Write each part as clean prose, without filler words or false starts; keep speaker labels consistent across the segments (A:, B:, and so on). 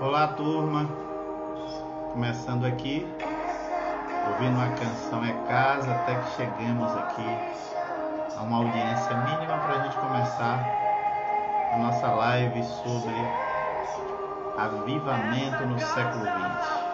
A: Olá, turma, começando aqui, ouvindo uma canção É Casa, até que chegamos aqui a uma audiência mínima para a gente começar a nossa live sobre avivamento no século XX.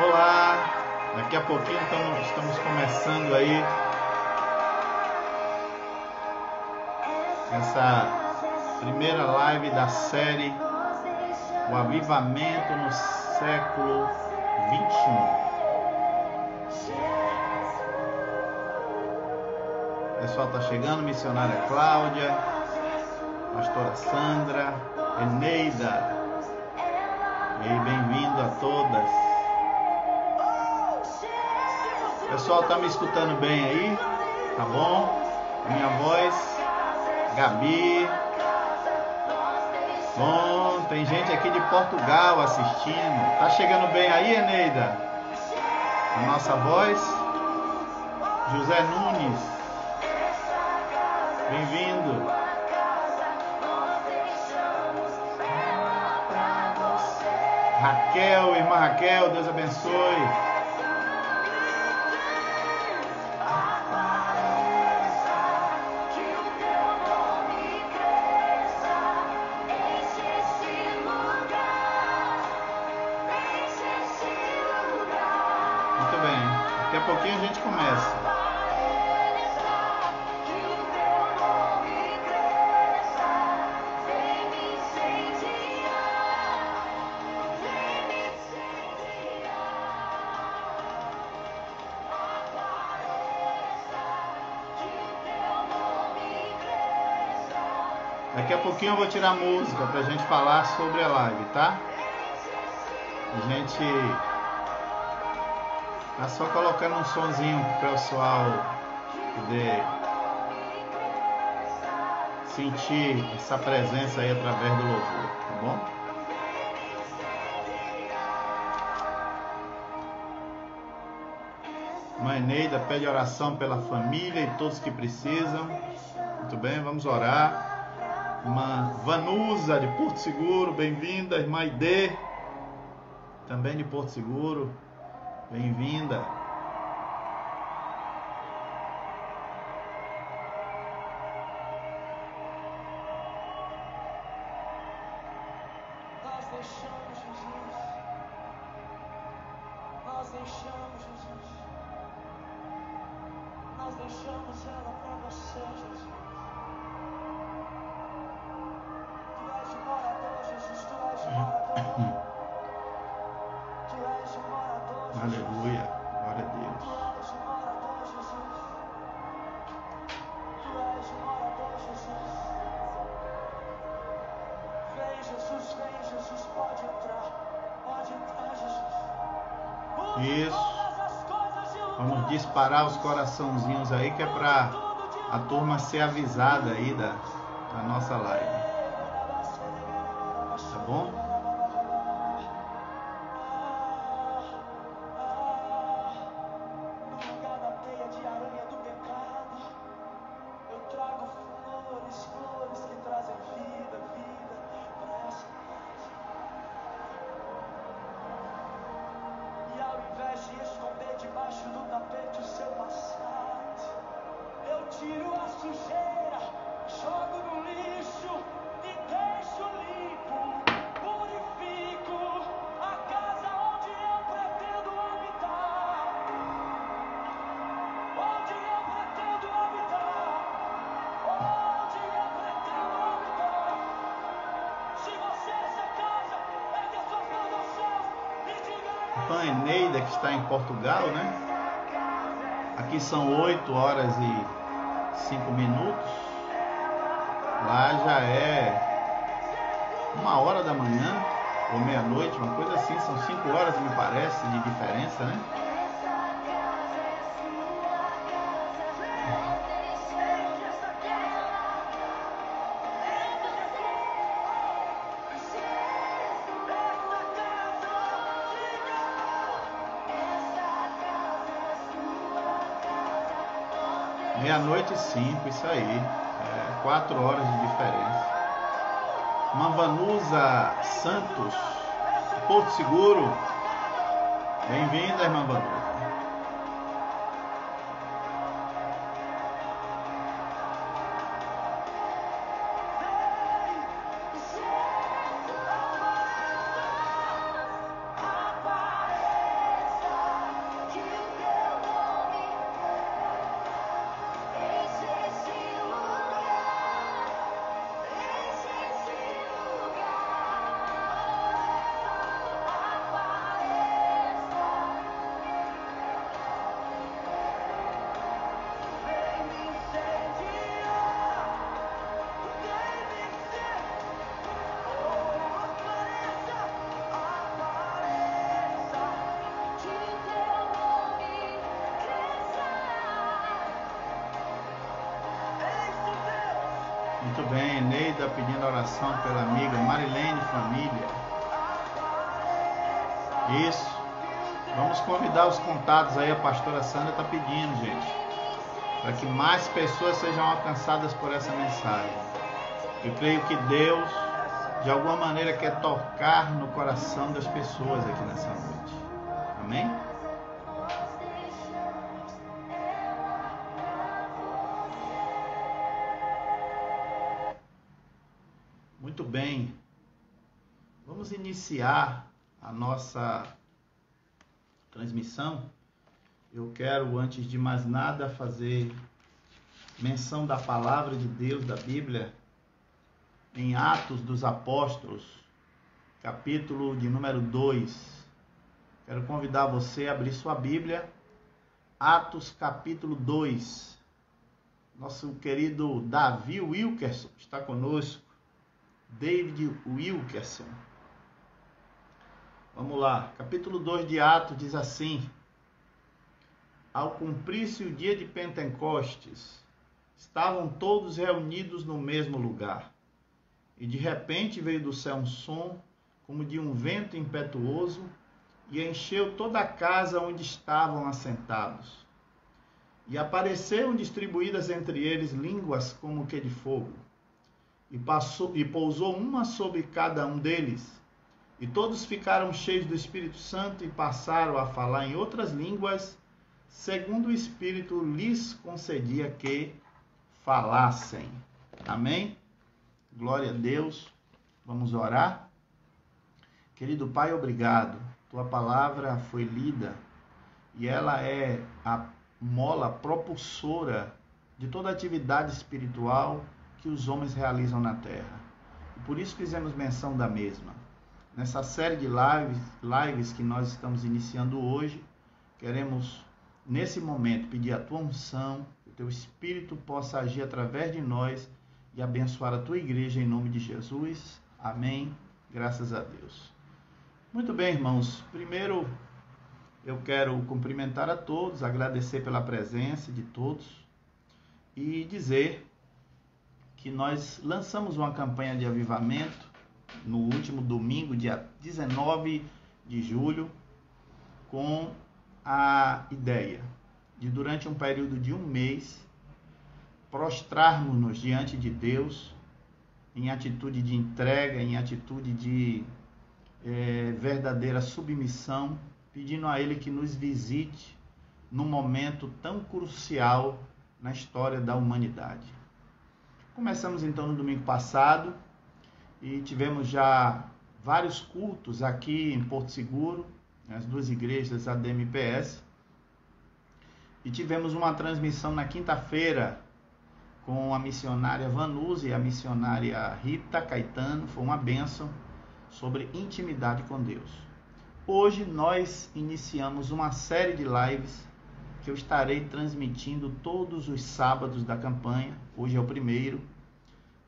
A: Olá, daqui a pouquinho estamos começando aí essa primeira live da série O Avivamento no Século XXI. O pessoal está chegando, missionária Cláudia, pastora Sandra, Eneida, e aí, bem-vindo a todas. O pessoal tá me escutando bem aí? Tá bom? Minha voz, Gabi. Bom, tem gente aqui de Portugal assistindo. Tá chegando bem aí, Eneida? A nossa voz. José Nunes. Bem-vindo. Raquel, irmã Raquel, Deus abençoe. Daqui a pouquinho a gente começa. Daqui a pouquinho eu vou tirar música pra gente falar sobre a live, tá? A gente tá só colocando um sonzinho pro pessoal poder sentir essa presença aí através do louvor, tá bom? Mãe Neida pede oração pela família e todos que precisam. Muito bem, vamos orar. Irmã Vanusa de Porto Seguro, bem-vinda. Irmã Ide, também de Porto Seguro, bem-vinda.
B: Nós deixamos Jesus. Nós deixamos Jesus. Nós deixamos ela para você, Jesus. Tu és o morador, Jesus. Tu és o morador. Jesus, pode entrar, Jesus.
A: Isso. Vamos disparar os coraçãozinhos aí, que é para a turma ser avisada aí da nossa live. Tá bom? A Eneida, que está em Portugal, né? Aqui são 8 horas e 5 minutos. Lá já é 1h da manhã ou meia-noite, uma coisa assim. São 5 horas, me parece, de diferença, né? Meia-noite e 5, isso aí. 4 horas de diferença. Manvanusa Santos, Porto Seguro. Bem-vinda, irmã Vanusa. Muito bem, Neida pedindo oração pela amiga Marilene Família. Isso. Vamos convidar os contatos aí, a pastora Sandra está pedindo, gente, para que mais pessoas sejam alcançadas por essa mensagem. Eu creio que Deus, de alguma maneira, quer tocar no coração das pessoas aqui nessa noite. Amém? Muito bem, vamos iniciar a nossa transmissão. Eu quero, antes de mais nada, fazer menção da palavra de Deus, da Bíblia, em Atos dos Apóstolos, capítulo de número 2. Quero convidar você a abrir sua Bíblia, Atos capítulo 2. Nosso querido Davi Wilkerson está conosco. David Wilkerson. Vamos lá, capítulo 2 de Atos diz assim: Ao cumprir-se o dia de Pentecostes, estavam todos reunidos no mesmo lugar, e de repente veio do céu um som, como de um vento impetuoso, e encheu toda a casa onde estavam assentados. E apareceram distribuídas entre eles línguas como que de fogo, e pousou uma sobre cada um deles, e todos ficaram cheios do Espírito Santo e passaram a falar em outras línguas, segundo o Espírito lhes concedia que falassem. Amém? Glória a Deus. Vamos orar. Querido Pai, obrigado. Tua palavra foi lida e ela é a mola propulsora de toda atividade espiritual que os homens realizam na terra. E por isso fizemos menção da mesma. Nessa série de lives que nós estamos iniciando hoje, queremos, nesse momento, pedir a tua unção, que o teu Espírito possa agir através de nós e abençoar a tua igreja em nome de Jesus. Amém Graças a Deus. Muito bem, irmãos. Primeiro, eu quero cumprimentar a todos, agradecer pela presença de todos e dizer que nós lançamos uma campanha de avivamento no último domingo, dia 19 de julho, com a ideia de, durante um período de um mês, prostrarmos-nos diante de Deus em atitude de entrega, em atitude de verdadeira submissão, pedindo a Ele que nos visite num momento tão crucial na história da humanidade. Começamos então no domingo passado e tivemos já vários cultos aqui em Porto Seguro, as duas igrejas ADMPS, e tivemos uma transmissão na quinta-feira com a missionária Vanusa e a missionária Rita Caetano. Foi uma bênção sobre intimidade com Deus. Hoje nós iniciamos uma série de lives que eu estarei transmitindo todos os sábados da campanha. Hoje é o primeiro,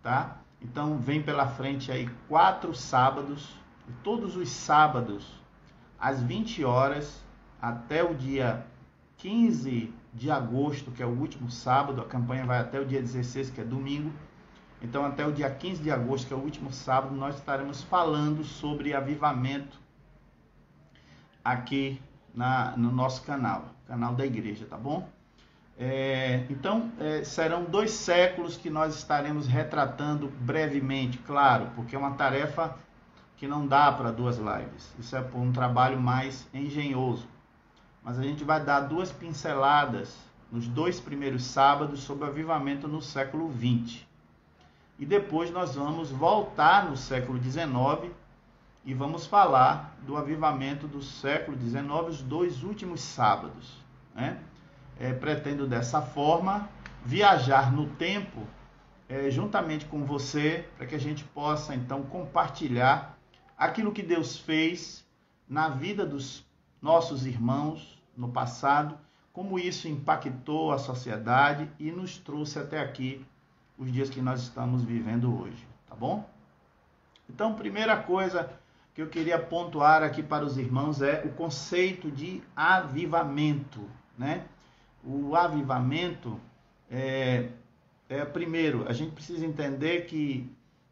A: tá? Então vem pela frente aí 4 sábados, e todos os sábados às 20 horas até o dia 15 de agosto, que é o último sábado. A campanha vai até o dia 16, que é domingo. Então até o dia 15 de agosto, que é o último sábado, nós estaremos falando sobre avivamento aqui no nosso canal da igreja, tá bom? Então, serão 2 séculos que nós estaremos retratando brevemente, claro, porque é uma tarefa que não dá para 2 lives. Isso é por um trabalho mais engenhoso. Mas a gente vai dar 2 pinceladas nos 2 primeiros sábados sobre o avivamento no século XX. E depois nós vamos voltar no século XIX e vamos falar do avivamento do século XIX, os 2 últimos sábados, né? Pretendo dessa forma viajar no tempo juntamente com você, para que a gente possa então compartilhar aquilo que Deus fez na vida dos nossos irmãos no passado, como isso impactou a sociedade e nos trouxe até aqui os dias que nós estamos vivendo hoje, tá bom? Então, primeira coisa que eu queria pontuar aqui para os irmãos é o conceito de avivamento, né? O avivamento primeiro, a gente precisa entender que,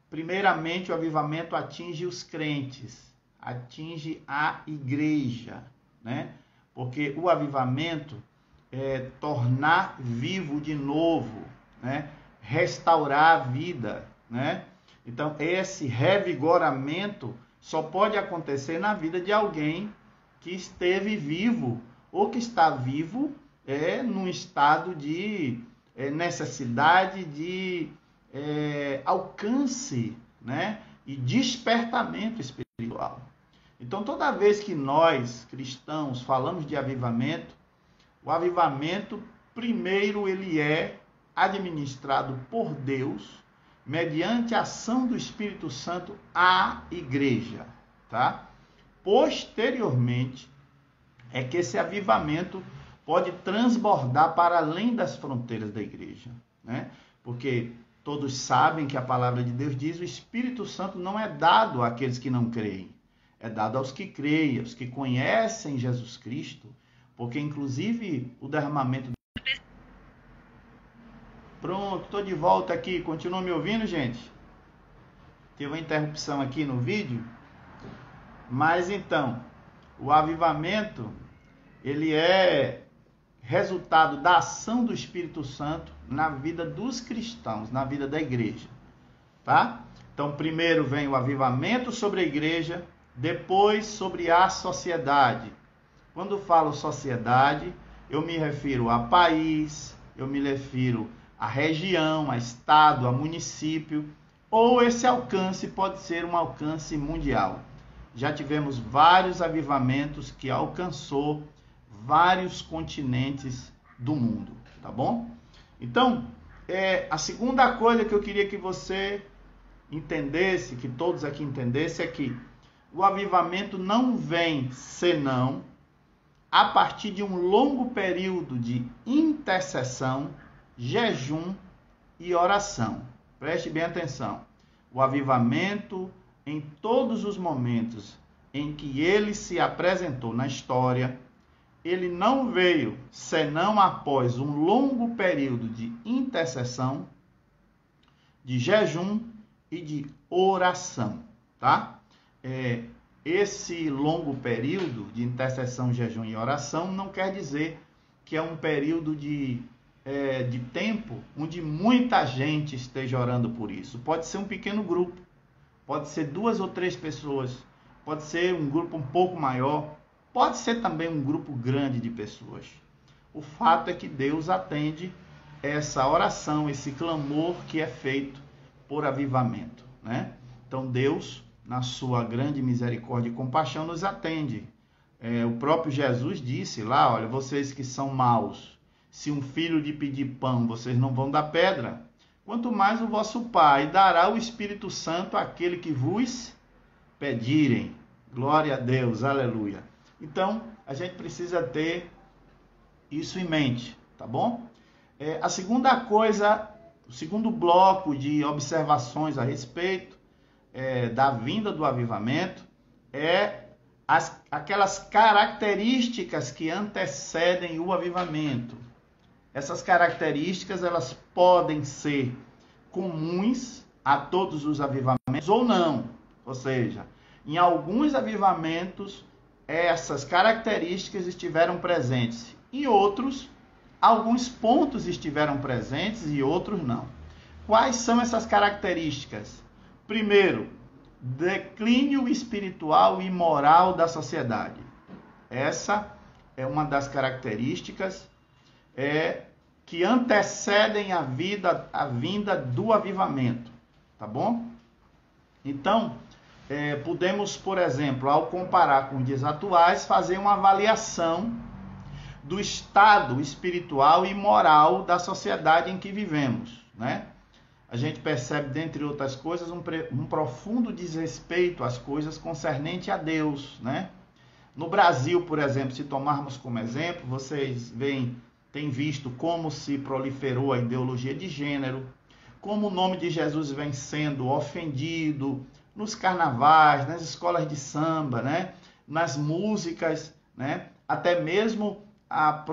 A: primeiramente, o avivamento atinge os crentes, atinge a igreja, né? Porque o avivamento é tornar vivo de novo, né? Restaurar a vida, né? Então, esse revigoramento só pode acontecer na vida de alguém que esteve vivo ou que está vivo num estado de necessidade de alcance, né? E despertamento espiritual. Então, toda vez que nós, cristãos, falamos de avivamento, o avivamento, primeiro, ele é administrado por Deus mediante a ação do Espírito Santo à igreja, tá? Posteriormente, é que esse avivamento pode transbordar para além das fronteiras da igreja, né? Porque todos sabem que a palavra de Deus diz: o Espírito Santo não é dado àqueles que não creem, é dado aos que creem, aos que conhecem Jesus Cristo, porque inclusive o derramamento... Pronto, estou de volta aqui. Continua me ouvindo, gente? Teve uma interrupção aqui no vídeo. Mas então, o avivamento, ele é resultado da ação do Espírito Santo na vida dos cristãos, na vida da igreja, tá? Então, primeiro vem o avivamento sobre a igreja, depois sobre a sociedade. Quando falo sociedade, eu me refiro a país, eu me refiro a região, a estado, a município, ou esse alcance pode ser um alcance mundial. Já tivemos vários avivamentos que alcançou vários continentes do mundo, tá bom? Então, a segunda coisa que eu queria que você entendesse, que todos aqui entendessem, é que o avivamento não vem senão a partir de um longo período de intercessão, jejum e oração. Preste bem atenção. O avivamento em todos os momentos em que ele se apresentou na história, ele não veio senão após um longo período de intercessão, de jejum e de oração, tá? Esse longo período de intercessão, jejum e oração não quer dizer que é um período de tempo onde muita gente esteja orando por isso. Pode ser um pequeno grupo, pode ser 2 ou 3 pessoas, pode ser um grupo um pouco maior, pode ser também um grupo grande de pessoas. O fato é que Deus atende essa oração, esse clamor que é feito por avivamento, né? Então Deus, na sua grande misericórdia e compaixão, nos atende. O próprio Jesus disse lá, olha, vocês que são maus, se um filho lhe pedir pão, vocês não vão dar pedra. Quanto mais o vosso Pai dará o Espírito Santo àquele que vos pedirem. Glória a Deus, aleluia. Então, a gente precisa ter isso em mente, tá bom? A segunda coisa, o segundo bloco de observações a respeito da vinda do avivamento é aquelas características que antecedem o avivamento. Essas características, elas podem ser comuns a todos os avivamentos ou não. Ou seja, em alguns avivamentos, essas características estiveram presentes. Em outros, alguns pontos estiveram presentes e outros não. Quais são essas características? Primeiro, declínio espiritual e moral da sociedade. Essa é uma das características que antecedem a vinda do avivamento, tá bom? Então, podemos, por exemplo, ao comparar com os dias atuais, fazer uma avaliação do estado espiritual e moral da sociedade em que vivemos, né? A gente percebe, dentre outras coisas, um profundo desrespeito às coisas concernentes a Deus, né? No Brasil, por exemplo, se tomarmos como exemplo, vocês têm visto como se proliferou a ideologia de gênero, como o nome de Jesus vem sendo ofendido nos carnavais, nas escolas de samba, né? Nas músicas, né? Até mesmo as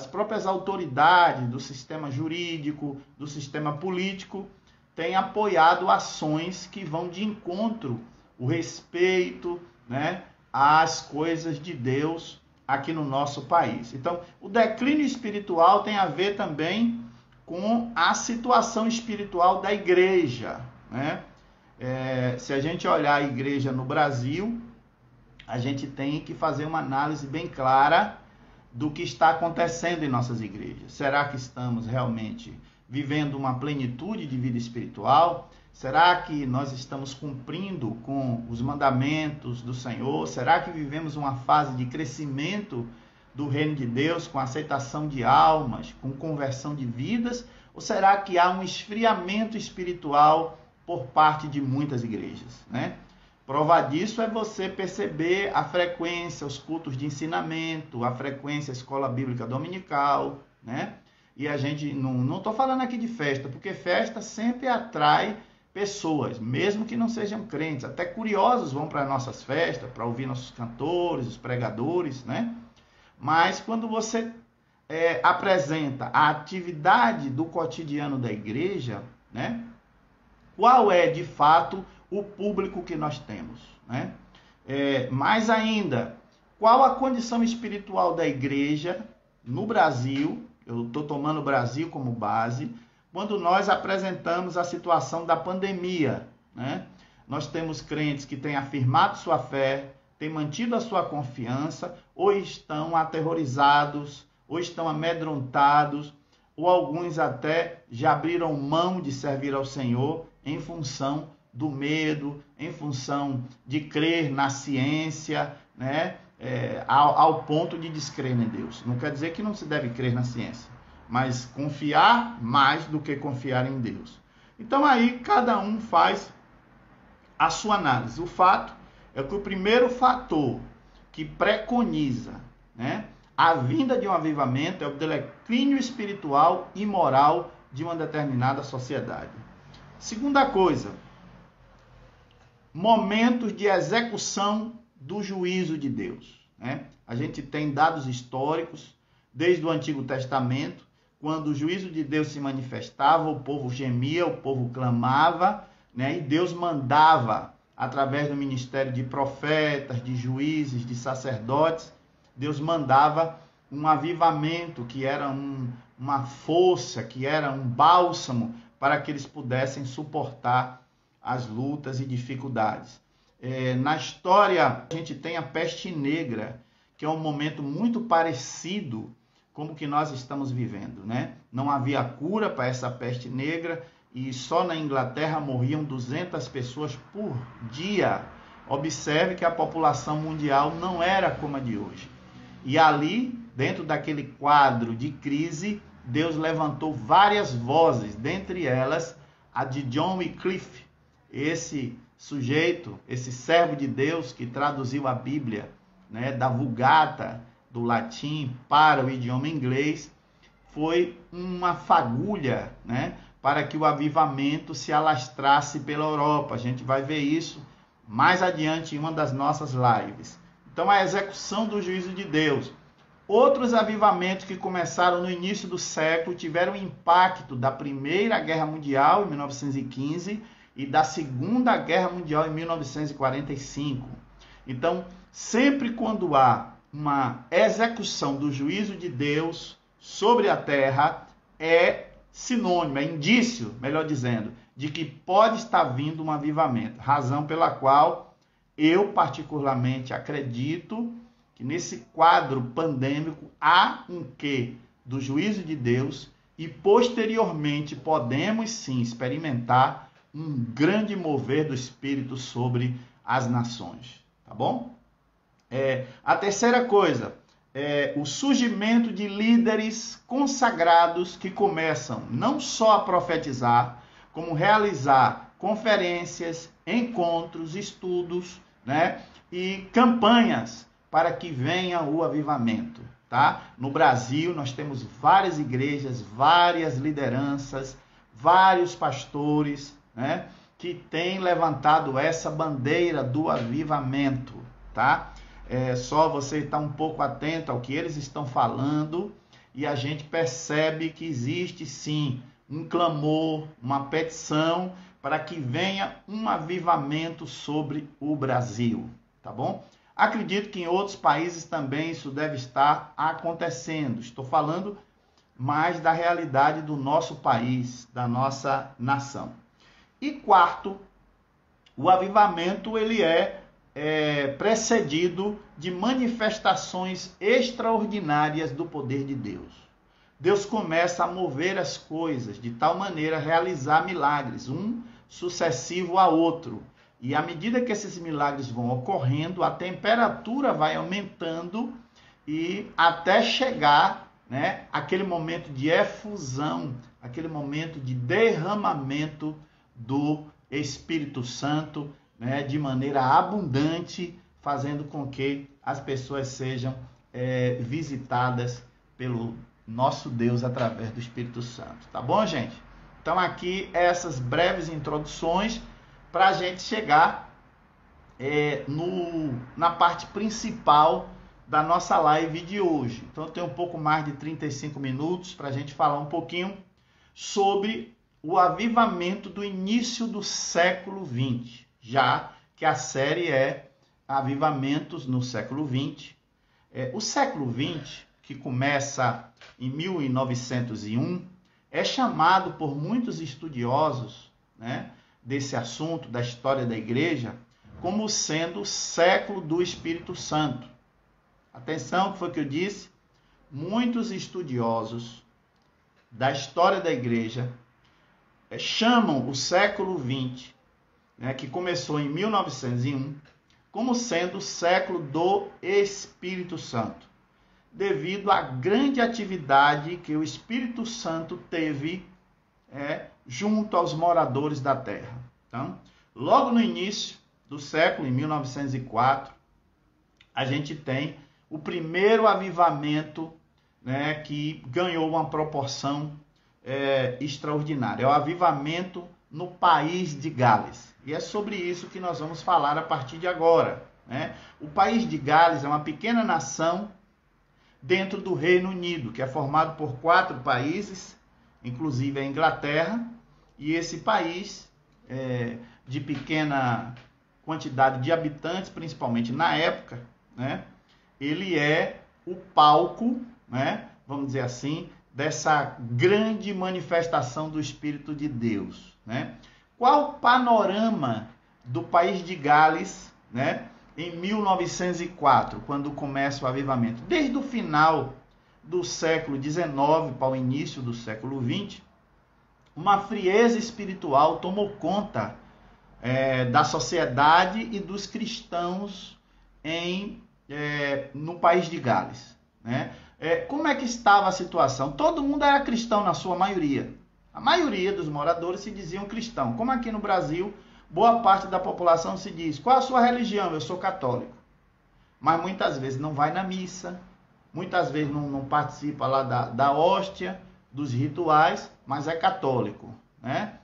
A: próprias autoridades do sistema jurídico, do sistema político, têm apoiado ações que vão de encontro ao respeito, né, às coisas de Deus aqui no nosso país. Então, o declínio espiritual tem a ver também com a situação espiritual da igreja, né? Se a gente olhar a igreja no Brasil, a gente tem que fazer uma análise bem clara do que está acontecendo em nossas igrejas. Será que estamos realmente vivendo uma plenitude de vida espiritual? Será que nós estamos cumprindo com os mandamentos do Senhor? Será que vivemos uma fase de crescimento do reino de Deus, com aceitação de almas, com conversão de vidas? Ou será que há um esfriamento espiritual por parte de muitas igrejas, né? Prova disso é você perceber a frequência, os cultos de ensinamento, a frequência, a escola bíblica dominical, né? E a gente, não estou falando aqui de festa, porque festa sempre atrai pessoas, mesmo que não sejam crentes. Até curiosos vão para nossas festas, para ouvir nossos cantores, os pregadores, né? Mas quando você apresenta a atividade do cotidiano da igreja, né? Qual é, de fato, o público que nós temos, né? Mais ainda, qual a condição espiritual da igreja no Brasil? Eu estou tomando o Brasil como base, quando nós apresentamos a situação da pandemia, né? Nós temos crentes que têm afirmado sua fé, têm mantido a sua confiança, ou estão aterrorizados, ou estão amedrontados, ou alguns até já abriram mão de servir ao Senhor em função do medo, em função de crer na ciência, né? Ao ponto de descrer em Deus. Não quer dizer que não se deve crer na ciência, mas confiar mais do que confiar em Deus. Então aí cada um faz a sua análise. O fato é que o primeiro fator que preconiza, né, a vinda de um avivamento é o declínio espiritual e moral de uma determinada sociedade. Segunda coisa, momentos de execução do juízo de Deus, né? A gente tem dados históricos desde o Antigo Testamento, quando o juízo de Deus se manifestava, o povo gemia, o povo clamava, né? E Deus mandava, através do ministério de profetas, de juízes, de sacerdotes, Deus mandava um avivamento, que era uma força, que era um bálsamo para que eles pudessem suportar as lutas e dificuldades. Na história, a gente tem a peste negra, que é um momento muito parecido com o que nós estamos vivendo, né? Não havia cura para essa peste negra e só na Inglaterra morriam 200 pessoas por dia. Observe que a população mundial não era como a de hoje. E ali, dentro daquele quadro de crise, Deus levantou várias vozes, dentre elas a de John Wycliffe, esse sujeito, esse servo de Deus que traduziu a Bíblia, né, da Vulgata, do latim para o idioma inglês, foi uma fagulha, né, para que o avivamento se alastrasse pela Europa. A gente vai ver isso mais adiante em uma das nossas lives. Então, a execução do juízo de Deus. Outros avivamentos que começaram no início do século tiveram impacto da Primeira Guerra Mundial, em 1915, e da Segunda Guerra Mundial, em 1945. Então, sempre quando há uma execução do juízo de Deus sobre a terra, é sinônimo, é indício, melhor dizendo, de que pode estar vindo um avivamento. Razão pela qual eu particularmente acredito que nesse quadro pandêmico há um quê do juízo de Deus e posteriormente podemos sim experimentar um grande mover do Espírito sobre as nações, tá bom? A terceira coisa é o surgimento de líderes consagrados que começam não só a profetizar, como realizar conferências, encontros, estudos, né, e campanhas para que venha o avivamento, tá? No Brasil nós temos várias igrejas, várias lideranças, vários pastores, né, que têm levantado essa bandeira do avivamento, tá? É só você estar um pouco atento ao que eles estão falando e a gente percebe que existe sim um clamor, uma petição para que venha um avivamento sobre o Brasil, tá bom? Acredito que em outros países também isso deve estar acontecendo. Estou falando mais da realidade do nosso país, da nossa nação. E quarto, o avivamento ele é precedido de manifestações extraordinárias do poder de Deus. Deus começa a mover as coisas de tal maneira a realizar milagres, um sucessivo a outro. E à medida que esses milagres vão ocorrendo, a temperatura vai aumentando e até chegar, né, aquele momento de efusão, aquele momento de derramamento do Espírito Santo, né, de maneira abundante, fazendo com que as pessoas sejam visitadas pelo nosso Deus através do Espírito Santo. Tá bom, gente? Então aqui essas breves introduções para a gente chegar na parte principal da nossa live de hoje. Então eu tenho um pouco mais de 35 minutos para a gente falar um pouquinho sobre o avivamento do início do século XX, já que a série é Avivamentos no século XX. O século XX, que começa em 1901, é chamado por muitos estudiosos, né, desse assunto, da história da igreja, como sendo o século do Espírito Santo. Atenção, que foi o que eu disse, muitos estudiosos da história da igreja chamam o século XX, né, que começou em 1901, como sendo o século do Espírito Santo, devido à grande atividade que o Espírito Santo teve junto aos moradores da terra. Então, logo no início do século, em 1904, a gente tem o primeiro avivamento, né, que ganhou uma proporção extraordinária. É o avivamento no país de Gales. E é sobre isso que nós vamos falar a partir de agora, né? O país de Gales é uma pequena nação dentro do Reino Unido, que é formado por 4 países, inclusive a Inglaterra, e esse país, de pequena quantidade de habitantes, principalmente na época, né, ele é o palco, né, vamos dizer assim, dessa grande manifestação do Espírito de Deus, né? Qual o panorama do país de Gales, né, em 1904, quando começa o avivamento? Desde o final do século XIX para o início do século XX, uma frieza espiritual tomou conta da sociedade e dos cristãos no país de Gales, né? Como é que estava a situação? Todo mundo era cristão na sua maioria. A maioria dos moradores se diziam cristão. Como aqui no Brasil, boa parte da população se diz: qual a sua religião? Eu sou católico. Mas muitas vezes não vai na missa, muitas vezes não participa lá da hóstia, dos rituais, mas é católico, né?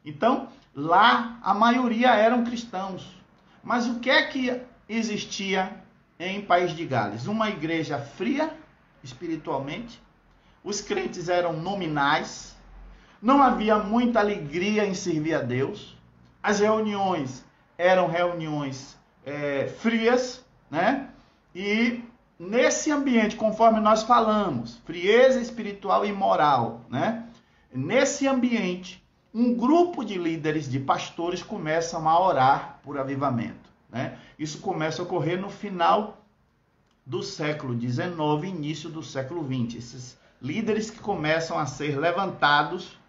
A: Então, lá a maioria eram cristãos. Mas o que é que existia em País de Gales? Uma igreja fria espiritualmente, os crentes eram nominais, não havia muita alegria em servir a Deus, as reuniões eram reuniões frias, né? E nesse ambiente, conforme nós falamos, frieza espiritual e moral, né? Nesse ambiente, um grupo de líderes, de pastores, começam a orar por avivamento, né? Isso começa a ocorrer no final do século XIX, início do século XX. Esses líderes que começam a ser levantados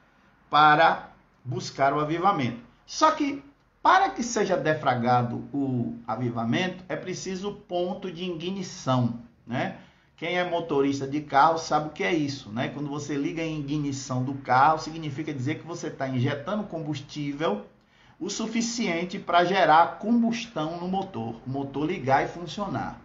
A: para buscar o avivamento. Só que, para que seja deflagrado o avivamento, é preciso ponto de ignição, né? Quem é motorista de carro sabe o que é isso, né? Quando você liga a ignição do carro, significa dizer que você está injetando combustível o suficiente para gerar combustão no motor, o motor ligar e funcionar.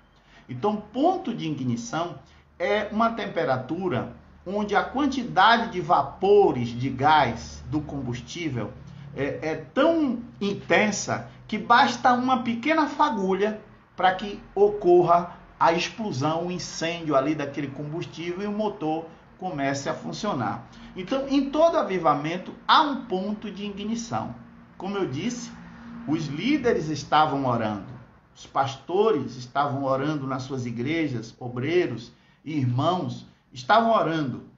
A: Então, ponto de ignição é uma temperatura onde a quantidade de vapores de gás do combustível é tão intensa que basta uma pequena fagulha para que ocorra a explosão, o incêndio ali daquele combustível e o motor comece a funcionar. Então, em todo avivamento, há um ponto de ignição. Como eu disse, os líderes estavam orando, os pastores estavam orando nas suas igrejas, obreiros e irmãos estavam orando.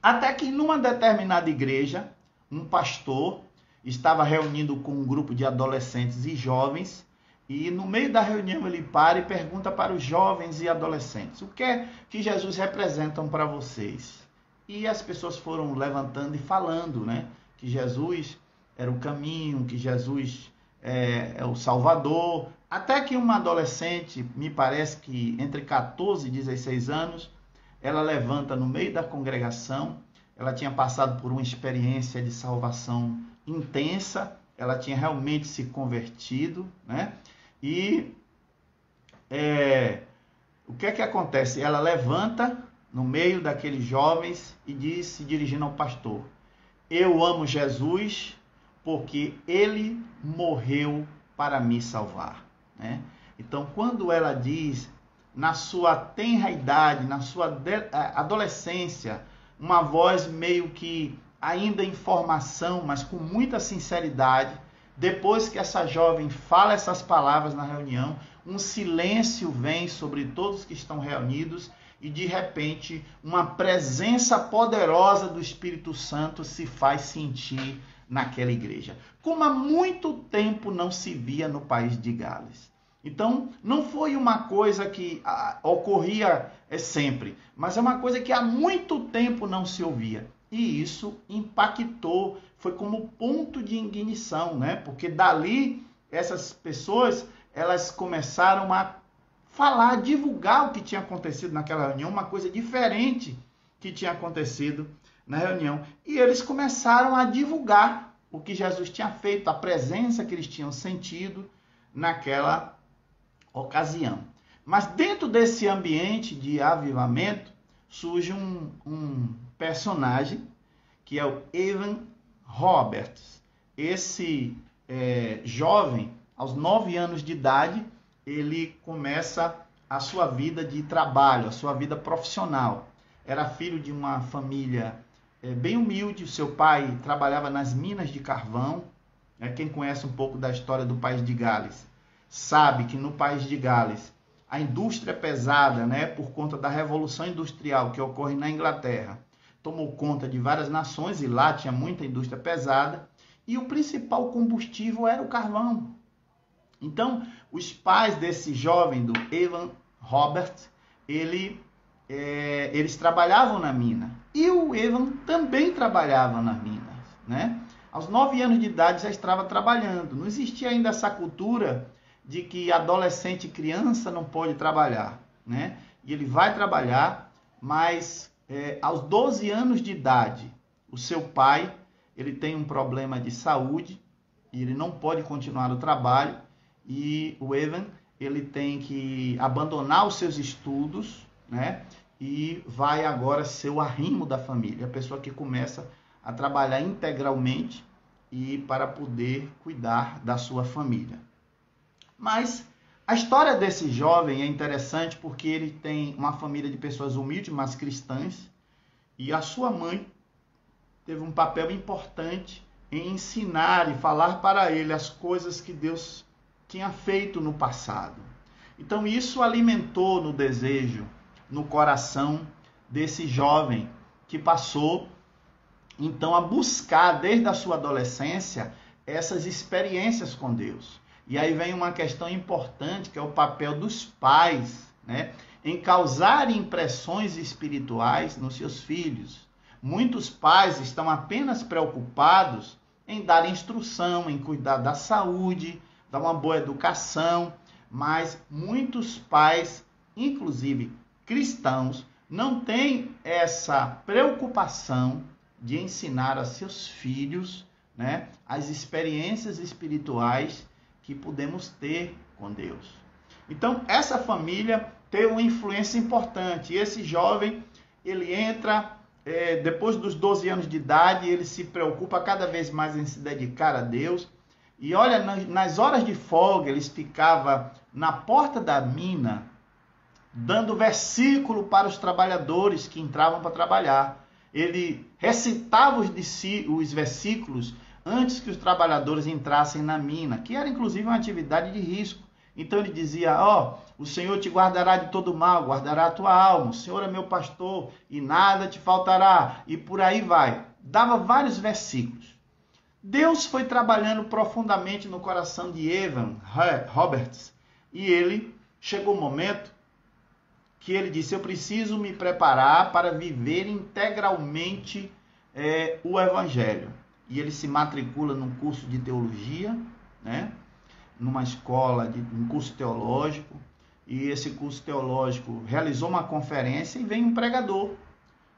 A: Até que numa determinada igreja, um pastor estava reunindo com um grupo de adolescentes e jovens, e no meio da reunião ele para e pergunta para os jovens e adolescentes: o que é que Jesus representa para vocês? E as pessoas foram levantando e falando, né, que Jesus era o caminho, que Jesus é o Salvador. Até que uma adolescente, me parece que entre 14 e 16 anos, ela levanta no meio da congregação. Ela tinha passado por uma experiência de salvação intensa, ela tinha realmente se convertido, né? E o que é que acontece? Ela levanta no meio daqueles jovens e diz, se dirigindo ao pastor: eu amo Jesus porque ele morreu para me salvar, né? Então, quando ela diz, na sua tenra idade, na sua adolescência, uma voz meio que ainda em formação, mas com muita sinceridade, depois que essa jovem fala essas palavras na reunião, um silêncio vem sobre todos que estão reunidos e, de repente, uma presença poderosa do Espírito Santo se faz sentir naquela igreja, como há muito tempo não se via no país de Gales. Então, não foi uma coisa que ocorria sempre, mas é uma coisa que há muito tempo não se ouvia. E isso impactou, foi como ponto de ignição, né? Porque dali, essas pessoas, elas começaram a falar, divulgar o que tinha acontecido naquela reunião, uma coisa diferente que tinha acontecido na reunião. E eles começaram a divulgar o que Jesus tinha feito, a presença que eles tinham sentido naquela ocasião. Mas dentro desse ambiente de avivamento, surge um personagem que é o Evan Roberts. esse jovem, aos 9 anos de idade, ele começa a sua vida de trabalho, a sua vida profissional. Era filho de uma família bem humilde, o seu pai trabalhava nas minas de carvão. Quem conhece um pouco da história do país de Gales sabe que no país de Gales a indústria pesada, por conta da Revolução Industrial que ocorre na Inglaterra, tomou conta de várias nações e lá tinha muita indústria pesada e o principal combustível era o carvão. Então, os pais desse jovem, do Evan Robert, eles trabalhavam na mina. E o Evan também trabalhava na mina, Aos 9 anos de idade já estava trabalhando. Não existia ainda essa cultura de que adolescente e criança não pode trabalhar, E ele vai trabalhar, mas aos 12 anos de idade, o seu pai, ele tem um problema de saúde e ele não pode continuar o trabalho. E o Evan, ele tem que abandonar os seus estudos, e vai agora ser o arrimo da família, a pessoa que começa a trabalhar integralmente e para poder cuidar da sua família. Mas a história desse jovem é interessante porque ele tem uma família de pessoas humildes, mas cristãs, e a sua mãe teve um papel importante em ensinar e falar para ele as coisas que Deus tinha feito no passado. Então isso alimentou no desejo, no coração desse jovem que passou então a buscar desde a sua adolescência essas experiências com Deus. E aí vem uma questão importante, que é o papel dos pais, em causar impressões espirituais nos seus filhos. Muitos pais estão apenas preocupados em dar instrução, em cuidar da saúde, dar uma boa educação, mas muitos pais, inclusive cristãos, não têm essa preocupação de ensinar a seus filhos, as experiências espirituais que podemos ter com Deus. Então, essa família tem uma influência importante. E esse jovem, ele entra, depois dos 12 anos de idade, ele se preocupa cada vez mais em se dedicar a Deus. E olha, nas horas de folga, ele ficava na porta da mina, dando versículo para os trabalhadores que entravam para trabalhar. Ele recitava os versículos antes que os trabalhadores entrassem na mina, que era inclusive uma atividade de risco. Então ele dizia, o Senhor te guardará de todo mal, guardará a tua alma, o Senhor é meu pastor e nada te faltará, e por aí vai. Dava vários versículos. Deus foi trabalhando profundamente no coração de Evan Roberts, e ele chegou um momento que ele disse, eu preciso me preparar para viver integralmente o Evangelho. E ele se matricula num curso de teologia, numa escola, um curso teológico, e esse curso teológico realizou uma conferência e vem um pregador.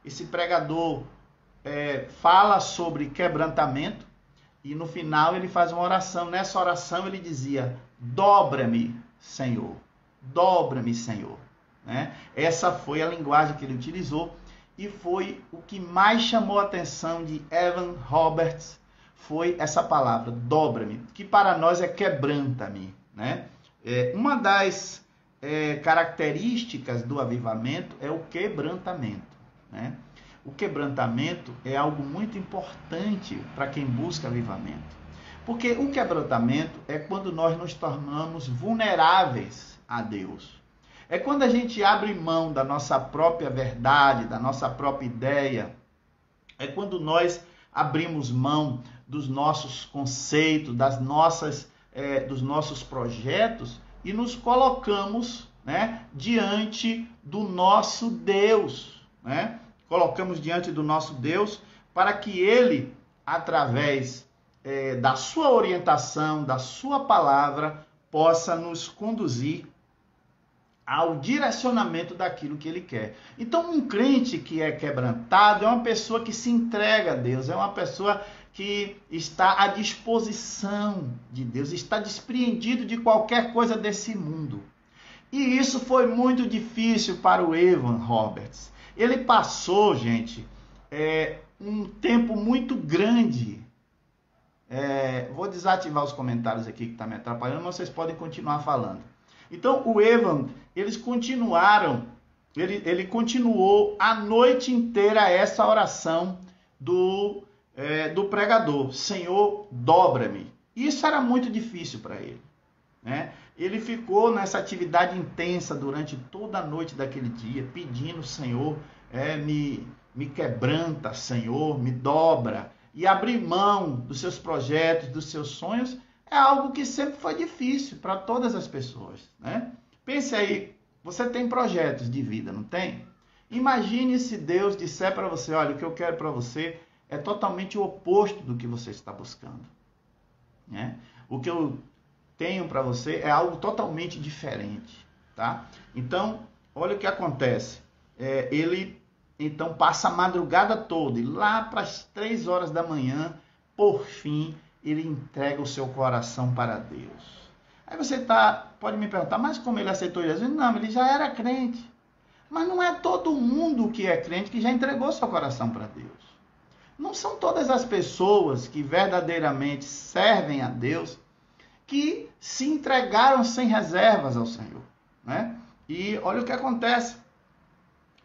A: Esse pregador fala sobre quebrantamento e no final ele faz uma oração. Nessa oração ele dizia, dobra-me, Senhor, dobra-me, Senhor. Essa foi a linguagem que ele utilizou e foi o que mais chamou a atenção de Evan Roberts, foi essa palavra, dobra-me, que para nós é quebranta-me. Uma das características do avivamento é o quebrantamento. O quebrantamento é algo muito importante para quem busca avivamento. Porque o quebrantamento é quando nós nos tornamos vulneráveis a Deus. É quando a gente abre mão da nossa própria verdade, da nossa própria ideia. É quando nós abrimos mão dos nossos conceitos, dos nossos projetos e nos colocamos diante do nosso Deus. Colocamos diante do nosso Deus para que Ele, através da sua orientação, da sua palavra, possa nos conduzir ao direcionamento daquilo que ele quer. Então, um crente que é quebrantado é uma pessoa que se entrega a Deus, é uma pessoa que está à disposição de Deus, está despreendido de qualquer coisa desse mundo. E isso foi muito difícil para o Evan Roberts. Ele passou, gente, um tempo muito grande Vou desativar os comentários aqui que está me atrapalhando, mas vocês podem continuar falando. Então, o Evan, eles continuaram, ele continuou a noite inteira essa oração do pregador. Senhor, dobra-me. Isso era muito difícil para ele, né? Ele ficou nessa atividade intensa durante toda a noite daquele dia, pedindo, Senhor, me quebranta, Senhor, me dobra. E abrir mão dos seus projetos, dos seus sonhos, é algo que sempre foi difícil para todas as pessoas, né? Pense aí, você tem projetos de vida, não tem? Imagine se Deus disser para você, olha, o que eu quero para você é totalmente o oposto do que você está buscando, né? O que eu tenho para você é algo totalmente diferente, tá? Então, olha o que acontece. Ele, então, passa a madrugada toda e lá para as 3 horas da manhã, por fim, ele entrega o seu coração para Deus. Aí você pode me perguntar, mas como ele aceitou Jesus? Não, ele já era crente. Mas não é todo mundo que é crente que já entregou seu coração para Deus. Não são todas as pessoas que verdadeiramente servem a Deus que se entregaram sem reservas ao Senhor, né? E olha o que acontece.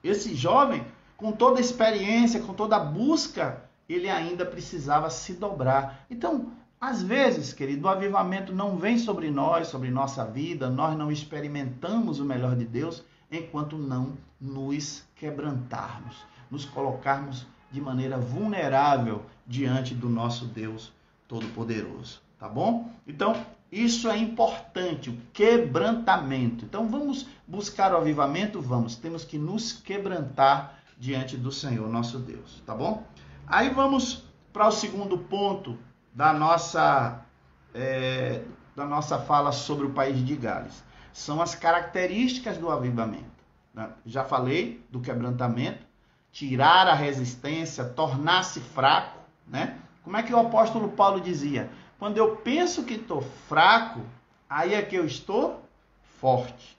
A: Esse jovem, com toda a experiência, com toda a busca, ele ainda precisava se dobrar. Então, às vezes, querido, o avivamento não vem sobre nós, sobre nossa vida, nós não experimentamos o melhor de Deus enquanto não nos quebrantarmos, nos colocarmos de maneira vulnerável diante do nosso Deus Todo-Poderoso, tá bom? Então, isso é importante, o quebrantamento. Então, vamos buscar o avivamento? Vamos. Temos que nos quebrantar diante do Senhor, nosso Deus, tá bom? Aí vamos para o segundo ponto da nossa fala sobre o país de Gales. São as características do avivamento, né? Já falei do quebrantamento, tirar a resistência, tornar-se fraco, né? Como é que o apóstolo Paulo dizia? Quando eu penso que estou fraco, aí é que eu estou forte.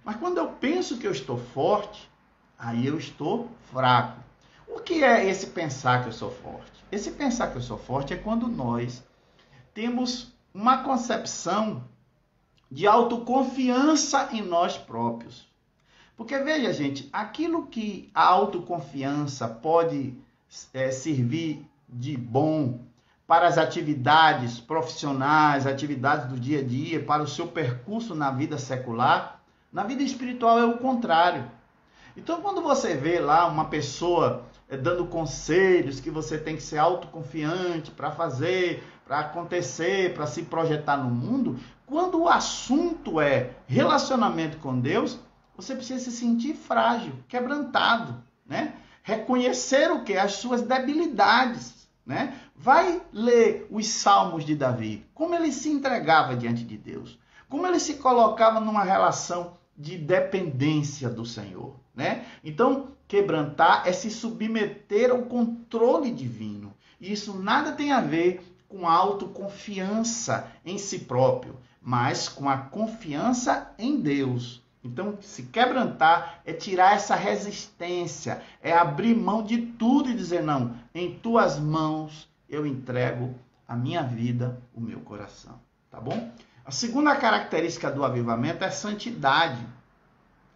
A: Mas quando eu penso que eu estou forte, aí eu estou fraco. O que é esse pensar que eu sou forte? Esse pensar que eu sou forte é quando nós temos uma concepção de autoconfiança em nós próprios. Porque veja, gente, aquilo que a autoconfiança pode servir de bom para as atividades profissionais, atividades do dia a dia, para o seu percurso na vida secular, na vida espiritual é o contrário. Então, quando você vê lá uma pessoa dando conselhos que você tem que ser autoconfiante para fazer, para acontecer, para se projetar no mundo, quando o assunto é relacionamento com Deus, você precisa se sentir frágil, quebrantado, né? Reconhecer o quê? As suas debilidades, né? Vai ler os Salmos de Davi, como ele se entregava diante de Deus, como ele se colocava numa relação de dependência do Senhor, né? Então, quebrantar é se submeter ao controle divino. E isso nada tem a ver com a autoconfiança em si próprio, mas com a confiança em Deus. Então, se quebrantar é tirar essa resistência, é abrir mão de tudo e dizer, não, em tuas mãos eu entrego a minha vida, o meu coração, tá bom? A segunda característica do avivamento é santidade,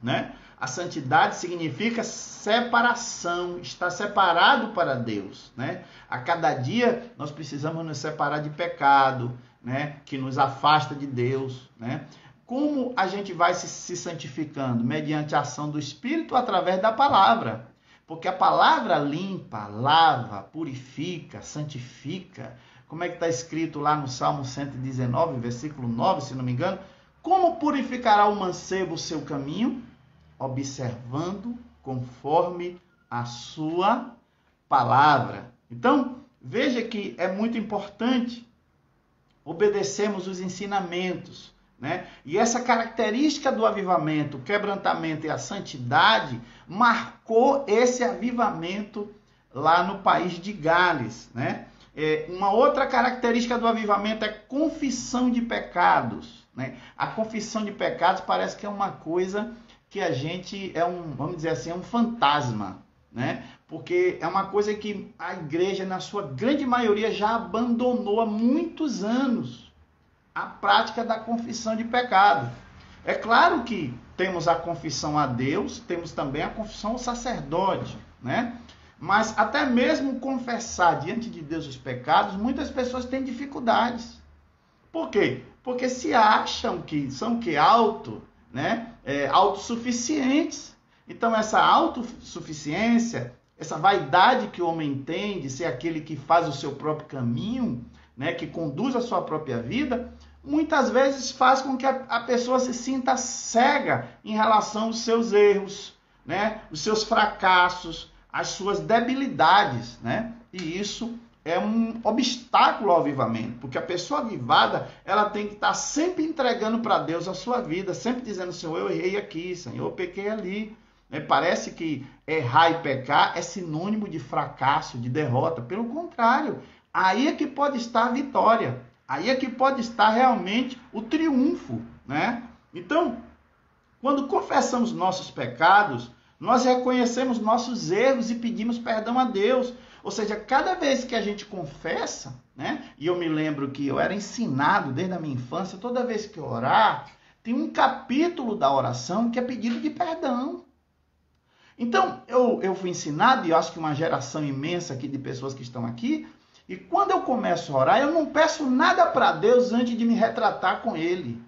A: né? A santidade significa separação, estar separado para Deus, né? A cada dia nós precisamos nos separar de pecado, né? Que nos afasta de Deus, né? Como a gente vai se santificando? Mediante a ação do Espírito através da palavra. Porque a palavra limpa, lava, purifica, santifica. Como é que está escrito lá no Salmo 119, versículo 9, se não me engano? Como purificará o mancebo o seu caminho? Observando conforme a sua palavra. Então, veja que é muito importante obedecermos os ensinamentos, né? E essa característica do avivamento, o quebrantamento e a santidade marcou esse avivamento lá no país de Gales, né? Uma outra característica do avivamento é confissão de pecados, né? A confissão de pecados parece que é uma coisa que a gente vamos dizer assim, é um fantasma, né? Porque é uma coisa que a igreja, na sua grande maioria, já abandonou há muitos anos, a prática da confissão de pecado. É claro que temos a confissão a Deus, temos também a confissão ao sacerdote, né? Mas até mesmo confessar diante de Deus os pecados, muitas pessoas têm dificuldades. Por quê? Porque se acham que são autossuficientes. Então essa autossuficiência, essa vaidade que o homem tem de ser aquele que faz o seu próprio caminho, né, que conduz a sua própria vida, muitas vezes faz com que a pessoa se sinta cega em relação aos seus erros, né, os seus fracassos, as suas debilidades, né? E isso é um obstáculo ao avivamento, porque a pessoa avivada, ela tem que estar sempre entregando para Deus a sua vida, sempre dizendo, Senhor, eu errei aqui, Senhor, eu pequei ali. Parece que errar e pecar é sinônimo de fracasso, de derrota. Pelo contrário, aí é que pode estar a vitória, aí é que pode estar realmente o triunfo, né? Então, quando confessamos nossos pecados, nós reconhecemos nossos erros e pedimos perdão a Deus. Ou seja, cada vez que a gente confessa, né? E eu me lembro que eu era ensinado desde a minha infância, toda vez que eu orar, tem um capítulo da oração que é pedido de perdão. Então, eu fui ensinado, e eu acho que uma geração imensa aqui de pessoas que estão aqui, e quando eu começo a orar, eu não peço nada para Deus antes de me retratar com Ele.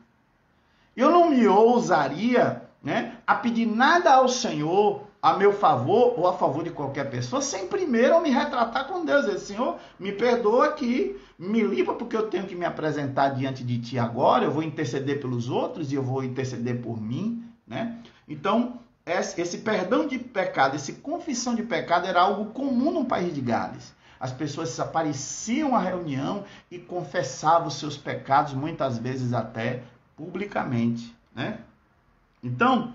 A: Eu não me ousaria, né, a pedir nada ao Senhor a meu favor ou a favor de qualquer pessoa, sem primeiro eu me retratar com Deus. Dizer, Senhor, me perdoa aqui, me livra porque eu tenho que me apresentar diante de Ti agora, eu vou interceder pelos outros e eu vou interceder por mim, né? Então, esse perdão de pecado, essa confissão de pecado era algo comum no país de Gales. As pessoas apareciam à reunião e confessavam os seus pecados, muitas vezes até publicamente, né? Então,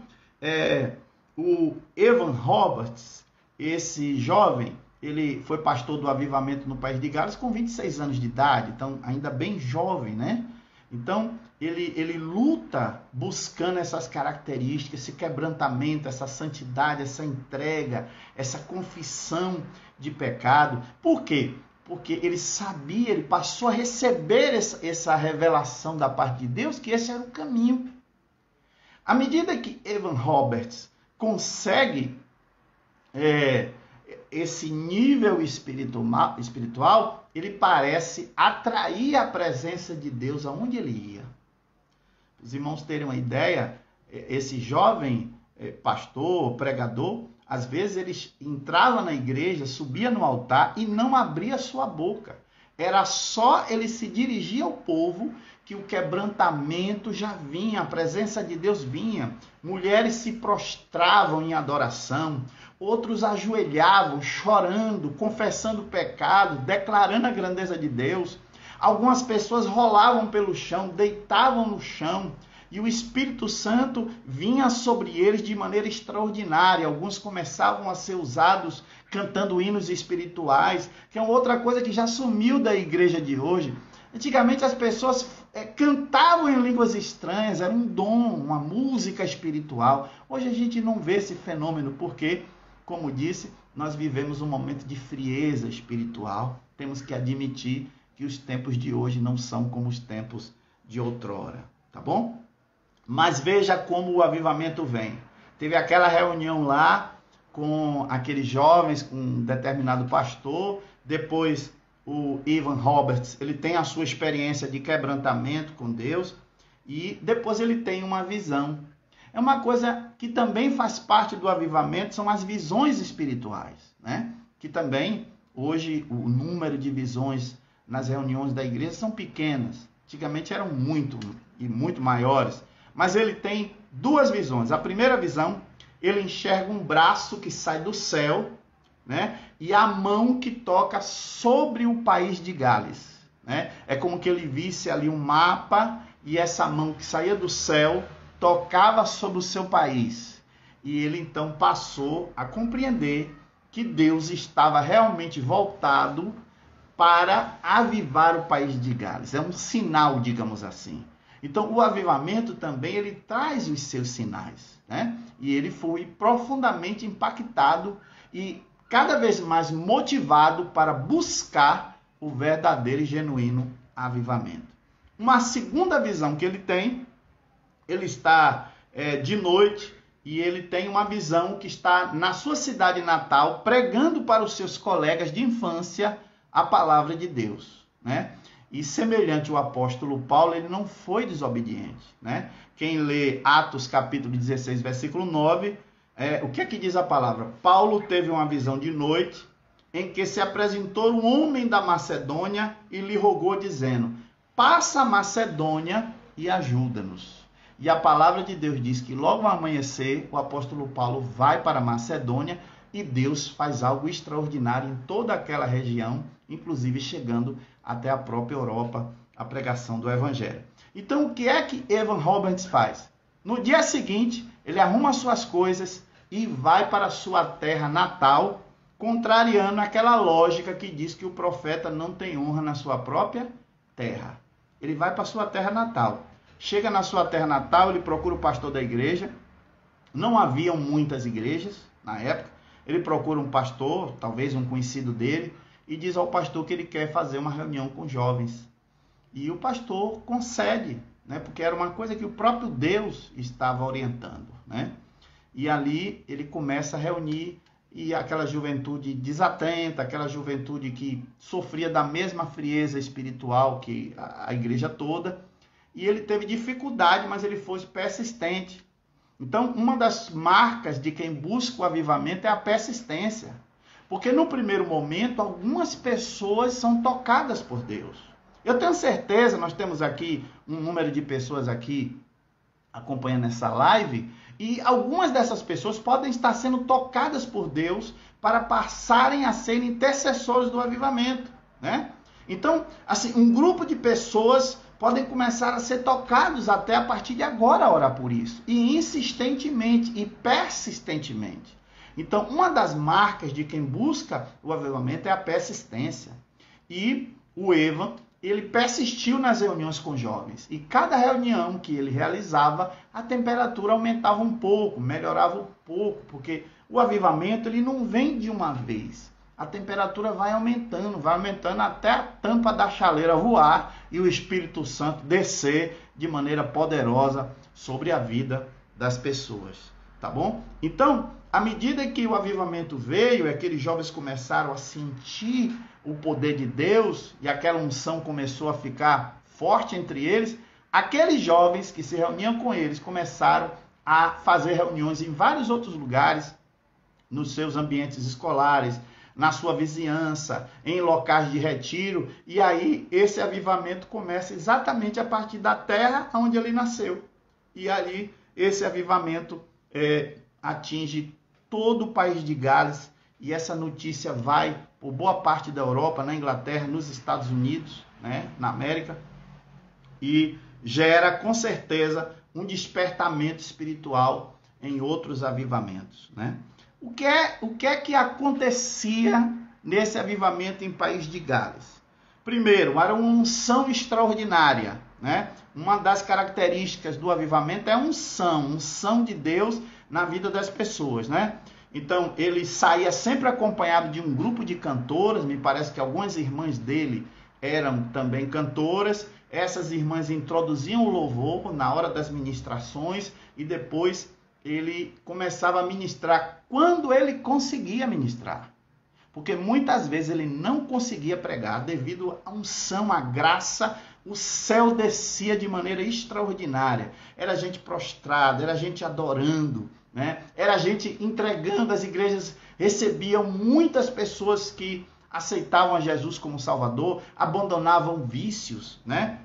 A: o Evan Roberts, esse jovem, ele foi pastor do avivamento no país de Gales com 26 anos de idade, então ainda bem jovem, né? Então, ele luta buscando essas características, esse quebrantamento, essa santidade, essa entrega, essa confissão de pecado. Por quê? Porque ele sabia, ele passou a receber essa revelação da parte de Deus, que esse era o caminho. À medida que Evan Roberts consegue esse nível espiritual, ele parece atrair a presença de Deus aonde ele ia. Os irmãos terem uma ideia, esse jovem pastor, pregador, às vezes ele entrava na igreja, subia no altar e não abria sua boca. Era só ele se dirigir ao povo que o quebrantamento já vinha, a presença de Deus vinha. Mulheres se prostravam em adoração, outros ajoelhavam, chorando, confessando o pecado, declarando a grandeza de Deus. Algumas pessoas rolavam pelo chão, deitavam no chão, e o Espírito Santo vinha sobre eles de maneira extraordinária. Alguns começavam a ser usados cantando hinos espirituais, que é outra coisa que já sumiu da igreja de hoje. Antigamente as pessoas cantavam em línguas estranhas, era um dom, uma música espiritual. Hoje a gente não vê esse fenômeno porque, como disse, nós vivemos um momento de frieza espiritual. Temos que admitir que os tempos de hoje não são como os tempos de outrora, tá bom? Mas veja como o avivamento vem. Teve aquela reunião lá com aqueles jovens, com um determinado pastor. Depois o Evan Roberts, ele tem a sua experiência de quebrantamento com Deus. E depois ele tem uma visão. É uma coisa que também faz parte do avivamento, são as visões espirituais, né? Que também, hoje, o número de visões nas reuniões da igreja são pequenas. Antigamente eram muito maiores. Mas ele tem duas visões. A primeira visão, ele enxerga um braço que sai do céu, né? E a mão que toca sobre o país de Gales, né? É como que ele visse ali um mapa e essa mão que saía do céu tocava sobre o seu país. E ele então passou a compreender que Deus estava realmente voltado para avivar o país de Gales. É um sinal, digamos assim. Então, o avivamento também, ele traz os seus sinais, né? E ele foi profundamente impactado e cada vez mais motivado para buscar o verdadeiro e genuíno avivamento. Uma segunda visão que ele tem, ele está de noite e ele tem uma visão que está na sua cidade natal, pregando para os seus colegas de infância a palavra de Deus, né? E semelhante ao apóstolo Paulo, ele não foi desobediente, né? Quem lê Atos capítulo 16, versículo 9, o que é que diz a palavra? Paulo teve uma visão de noite em que se apresentou um homem da Macedônia e lhe rogou dizendo: passa a Macedônia e ajuda-nos. E a palavra de Deus diz que logo ao amanhecer o apóstolo Paulo vai para a Macedônia e Deus faz algo extraordinário em toda aquela região, inclusive chegando até a própria Europa, a pregação do Evangelho. Então, o que é que Evan Roberts faz? No dia seguinte, ele arruma suas coisas e vai para a sua terra natal, contrariando aquela lógica que diz que o profeta não tem honra na sua própria terra. Ele vai para a sua terra natal. Chega na sua terra natal, ele procura o pastor da igreja. Não haviam muitas igrejas na época. Ele procura um pastor, talvez um conhecido dele, e diz ao pastor que ele quer fazer uma reunião com jovens. E o pastor concede, né? Porque era uma coisa que o próprio Deus estava orientando, né? E ali ele começa a reunir, e aquela juventude desatenta, aquela juventude que sofria da mesma frieza espiritual que a igreja toda, e ele teve dificuldade, mas ele foi persistente. Então, uma das marcas de quem busca o avivamento é a persistência. Porque no primeiro momento, algumas pessoas são tocadas por Deus. Eu tenho certeza, nós temos aqui um número de pessoas aqui acompanhando essa live, e algumas dessas pessoas podem estar sendo tocadas por Deus para passarem a ser intercessores do avivamento, né? Então, assim, um grupo de pessoas podem começar a ser tocados até a partir de agora a orar por isso, e insistentemente e persistentemente. Então, uma das marcas de quem busca o avivamento é a persistência. E o Evan, ele persistiu nas reuniões com jovens. E cada reunião que ele realizava, a temperatura aumentava um pouco, melhorava um pouco, porque o avivamento ele não vem de uma vez. A temperatura vai aumentando até a tampa da chaleira voar e o Espírito Santo descer de maneira poderosa sobre a vida das pessoas. Tá bom? Então, à medida que o avivamento veio, aqueles jovens começaram a sentir o poder de Deus e aquela unção começou a ficar forte entre eles, aqueles jovens que se reuniam com eles começaram a fazer reuniões em vários outros lugares, nos seus ambientes escolares, na sua vizinhança, em locais de retiro, e aí esse avivamento começa exatamente a partir da terra onde ele nasceu. E ali esse avivamento atinge todo o país de Gales, e essa notícia vai por boa parte da Europa, na Inglaterra, nos Estados Unidos, né, na América, e gera com certeza um despertamento espiritual em outros avivamentos, né? O que é que acontecia nesse avivamento em país de Gales? Primeiro, era uma unção extraordinária, né? Uma das características do avivamento é a unção de Deus na vida das pessoas, né? Então, ele saía sempre acompanhado de um grupo de cantoras, me parece que algumas irmãs dele eram também cantoras. Essas irmãs introduziam o louvor na hora das ministrações e depois ele começava a ministrar quando ele conseguia ministrar. Porque muitas vezes ele não conseguia pregar devido à unção, à graça, o céu descia de maneira extraordinária. Era gente prostrada, era gente adorando, né? Era gente entregando. As igrejas recebiam muitas pessoas que aceitavam a Jesus como Salvador, abandonavam vícios, né?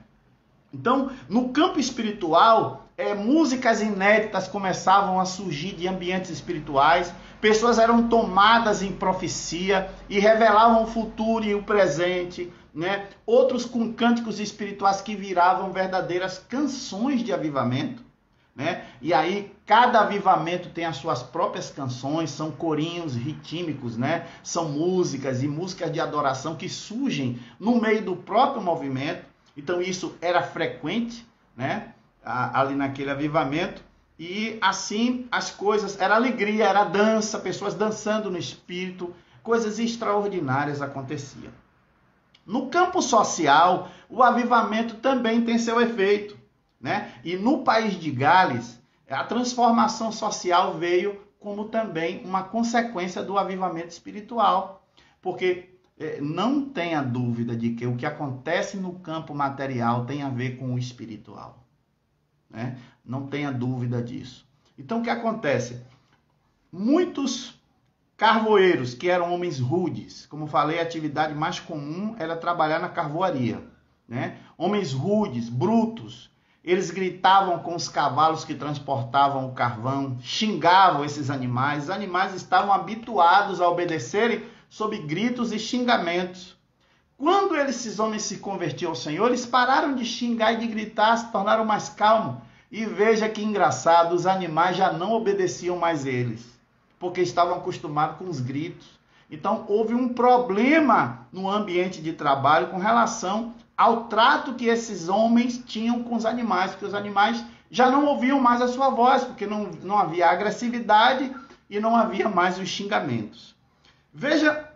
A: Então, no campo espiritual, músicas inéditas começavam a surgir de ambientes espirituais, pessoas eram tomadas em profecia e revelavam o futuro e o presente, né? Outros com cânticos espirituais que viravam verdadeiras canções de avivamento, né? E aí, cada avivamento tem as suas próprias canções, são corinhos ritímicos, né? São músicas e músicas de adoração que surgem no meio do próprio movimento. Então isso era frequente, né? Ali naquele avivamento. E assim as coisas, era alegria, era dança, pessoas dançando no espírito, coisas extraordinárias aconteciam. No campo social, o avivamento também tem seu efeito, né? E no país de Gales, a transformação social veio como também uma consequência do avivamento espiritual. Porque não tenha dúvida de que o que acontece no campo material tem a ver com o espiritual, né? Não tenha dúvida disso. Então, o que acontece? Muitos carvoeiros, que eram homens rudes, como falei, a atividade mais comum era trabalhar na carvoaria, né? Homens rudes, brutos, eles gritavam com os cavalos que transportavam o carvão, xingavam esses animais. Os animais estavam habituados a obedecerem sob gritos e xingamentos. Quando esses homens se convertiam ao Senhor, eles pararam de xingar e de gritar, se tornaram mais calmos. E veja que engraçado, os animais já não obedeciam mais eles, porque estavam acostumados com os gritos. Então, houve um problema no ambiente de trabalho com relação ao trato que esses homens tinham com os animais, porque os animais já não ouviam mais a sua voz, porque não havia agressividade e não havia mais os xingamentos. Veja,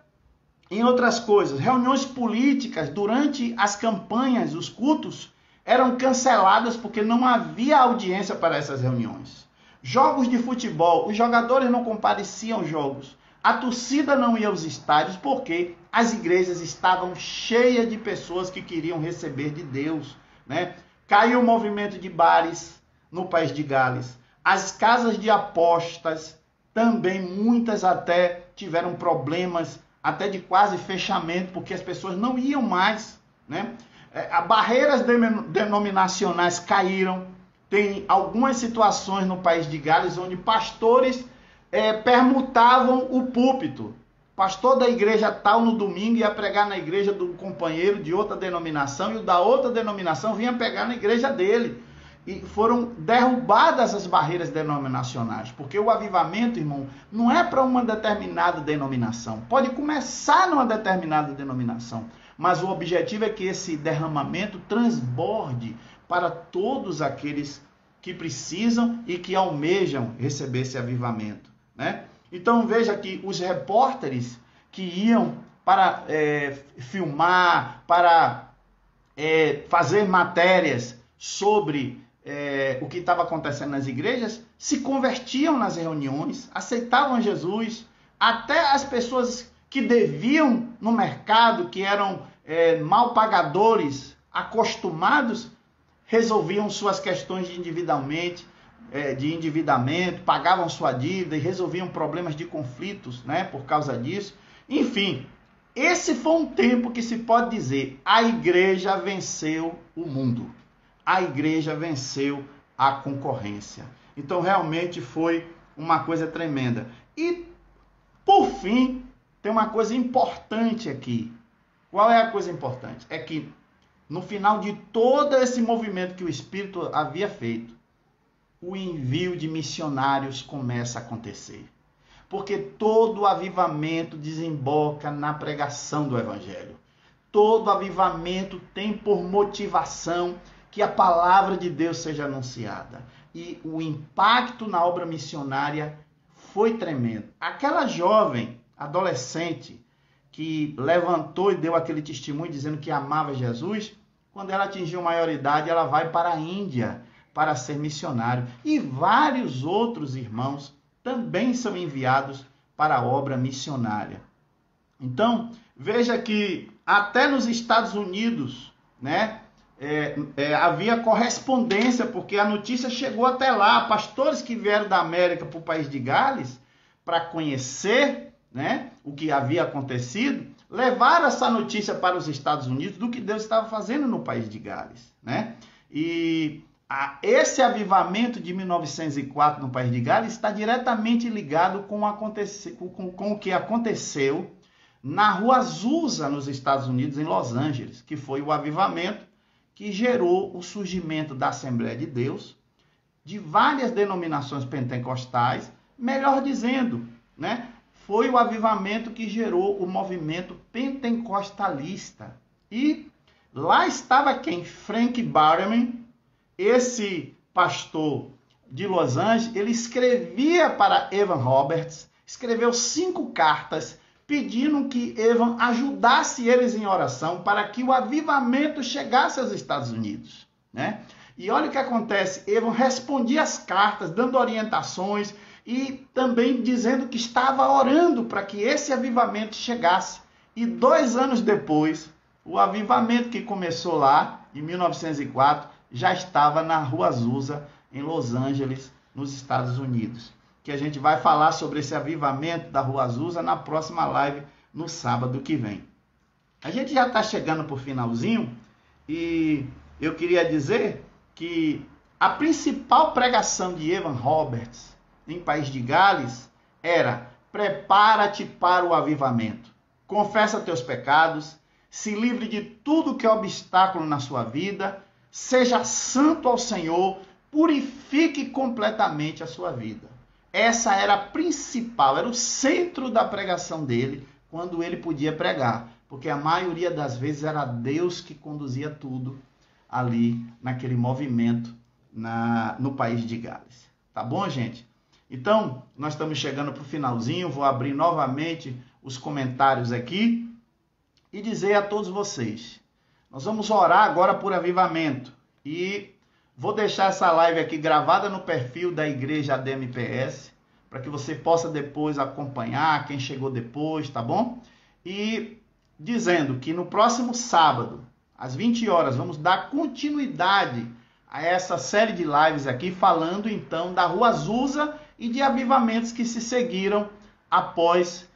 A: em outras coisas, reuniões políticas durante as campanhas, os cultos, eram canceladas porque não havia audiência para essas reuniões. Jogos de futebol, os jogadores não compareciam aos jogos. A torcida não ia aos estádios porque as igrejas estavam cheias de pessoas que queriam receber de Deus, né? Caiu o movimento de bares no país de Gales. As casas de apostas também, muitas até tiveram problemas, até de quase fechamento, porque as pessoas não iam mais, né? Barreiras denominacionais caíram. Tem algumas situações no país de Gales onde pastores permutavam o púlpito. Pastor da igreja tal no domingo ia pregar na igreja do companheiro de outra denominação, e o da outra denominação vinha pegar na igreja dele. E foram derrubadas as barreiras denominacionais, porque o avivamento, irmão, não é para uma determinada denominação. Pode começar numa determinada denominação, mas o objetivo é que esse derramamento transborde para todos aqueles que precisam e que almejam receber esse avivamento, né? Então veja que os repórteres que iam para filmar, para fazer matérias sobre o que estava acontecendo nas igrejas, se convertiam nas reuniões, aceitavam Jesus. Até as pessoas que deviam no mercado, que eram mal pagadores, acostumados, resolviam suas questões de endividamento, pagavam sua dívida e resolviam problemas de conflitos, né, por causa disso. Enfim, esse foi um tempo que se pode dizer, a igreja venceu o mundo. A igreja venceu a concorrência. Então, realmente foi uma coisa tremenda. E, por fim, tem uma coisa importante aqui. Qual é a coisa importante? É que, no final de todo esse movimento que o Espírito havia feito, o envio de missionários começa a acontecer. Porque todo avivamento desemboca na pregação do Evangelho. Todo avivamento tem por motivação que a palavra de Deus seja anunciada. E o impacto na obra missionária foi tremendo. Aquela jovem, adolescente, que levantou e deu aquele testemunho dizendo que amava Jesus, quando ela atingiu maioridade, ela vai para a Índia para ser missionário. E vários outros irmãos também são enviados para a obra missionária. Então, veja que até nos Estados Unidos, né, havia correspondência, porque a notícia chegou até lá. Pastores que vieram da América para o país de Gales para conhecer, né, o que havia acontecido, levaram essa notícia para os Estados Unidos do que Deus estava fazendo no país de Gales, né? E esse avivamento de 1904 no país de Gales está diretamente ligado com o que aconteceu na Rua Azusa, nos Estados Unidos, em Los Angeles, que foi o avivamento que gerou o surgimento da Assembleia de Deus, de várias denominações pentecostais, melhor dizendo, né? Foi o avivamento que gerou o movimento pentecostalista. E lá estava quem? Frank Barnum, esse pastor de Los Angeles, ele escrevia para Evan Roberts, escreveu 5 cartas pedindo que Evan ajudasse eles em oração para que o avivamento chegasse aos Estados Unidos, né? E olha o que acontece, Evan respondia as cartas, dando orientações e também dizendo que estava orando para que esse avivamento chegasse. E 2 anos depois, o avivamento que começou lá, em 1904, já estava na Rua Azusa, em Los Angeles, nos Estados Unidos. Que a gente vai falar sobre esse avivamento da Rua Azusa na próxima live, no sábado que vem. A gente já está chegando para o finalzinho e eu queria dizer que a principal pregação de Evan Roberts em País de Gales era: prepara-te para o avivamento, confessa teus pecados, se livre de tudo que é obstáculo na sua vida, seja santo ao Senhor, purifique completamente a sua vida. Essa era a principal, era o centro da pregação dele, quando ele podia pregar, porque a maioria das vezes era Deus que conduzia tudo ali naquele movimento no País de Gales. Tá bom, gente? Então, nós estamos chegando para o finalzinho, vou abrir novamente os comentários aqui e dizer a todos vocês, nós vamos orar agora por avivamento e vou deixar essa live aqui gravada no perfil da Igreja ADMPS, para que você possa depois acompanhar quem chegou depois, tá bom? E dizendo que no próximo sábado, às 20 horas, vamos dar continuidade a essa série de lives aqui, falando então da Rua Azusa e de avivamentos que se seguiram após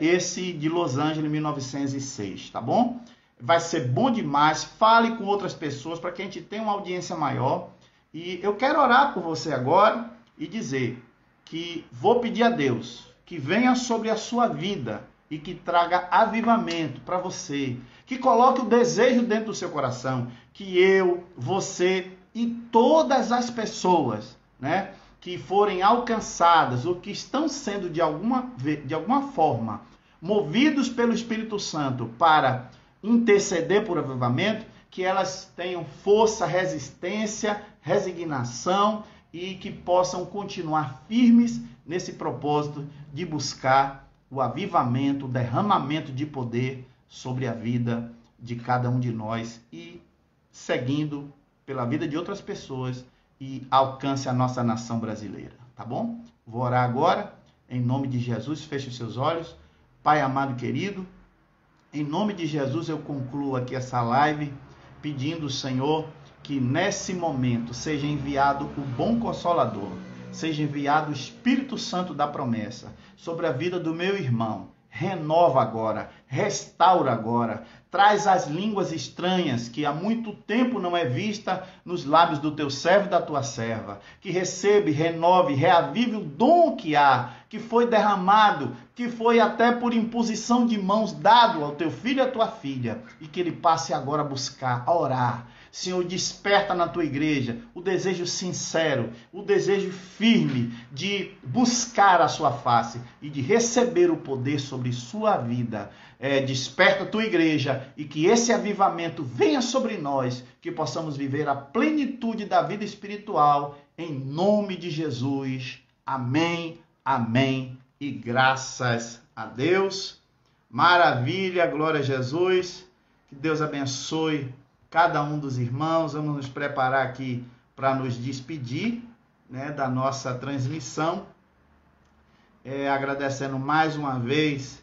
A: esse de Los Angeles, 1906, tá bom? Vai ser bom demais, fale com outras pessoas para que a gente tenha uma audiência maior. E eu quero orar por você agora e dizer que vou pedir a Deus que venha sobre a sua vida e que traga avivamento para você, que coloque o desejo dentro do seu coração, que eu, você e todas as pessoas, né, que forem alcançadas ou que estão sendo de alguma forma movidos pelo Espírito Santo para interceder por avivamento, que elas tenham força, resistência, resignação e que possam continuar firmes nesse propósito de buscar o avivamento, o derramamento de poder sobre a vida de cada um de nós e seguindo pela vida de outras pessoas e alcance a nossa nação brasileira, tá bom? Vou orar agora, em nome de Jesus, feche os seus olhos. Pai amado e querido, em nome de Jesus eu concluo aqui essa live pedindo, Senhor, que nesse momento seja enviado o bom Consolador, seja enviado o Espírito Santo da promessa sobre a vida do meu irmão. Renova agora, restaura agora, traz as línguas estranhas que há muito tempo não é vista nos lábios do teu servo e da tua serva, que recebe, renove, reavive o dom que há, que foi derramado, que foi até por imposição de mãos dado ao teu filho e à tua filha, e que ele passe agora a buscar, a orar. Senhor, desperta na tua igreja o desejo sincero, o desejo firme de buscar a sua face e de receber o poder sobre sua vida. Desperta a tua igreja e que esse avivamento venha sobre nós, que possamos viver a plenitude da vida espiritual, em nome de Jesus. Amém, amém e graças a Deus. Maravilha, glória a Jesus. Que Deus abençoe cada um dos irmãos. Vamos nos preparar aqui para nos despedir, né, da nossa transmissão. Agradecendo mais uma vez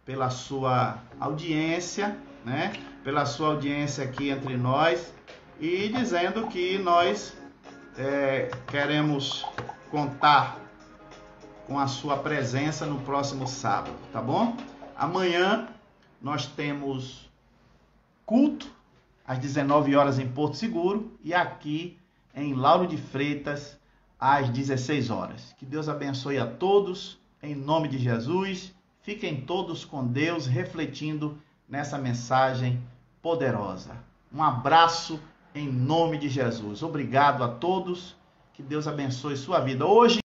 A: pela sua audiência, né, pela sua audiência aqui entre nós e dizendo que nós queremos contar com a sua presença no próximo sábado, tá bom? Amanhã nós temos culto às 19 horas em Porto Seguro e aqui em Lauro de Freitas às 16 horas. Que Deus abençoe a todos, em nome de Jesus. Fiquem todos com Deus, refletindo nessa mensagem poderosa. Um abraço em nome de Jesus. Obrigado a todos. Que Deus abençoe sua vida. Hoje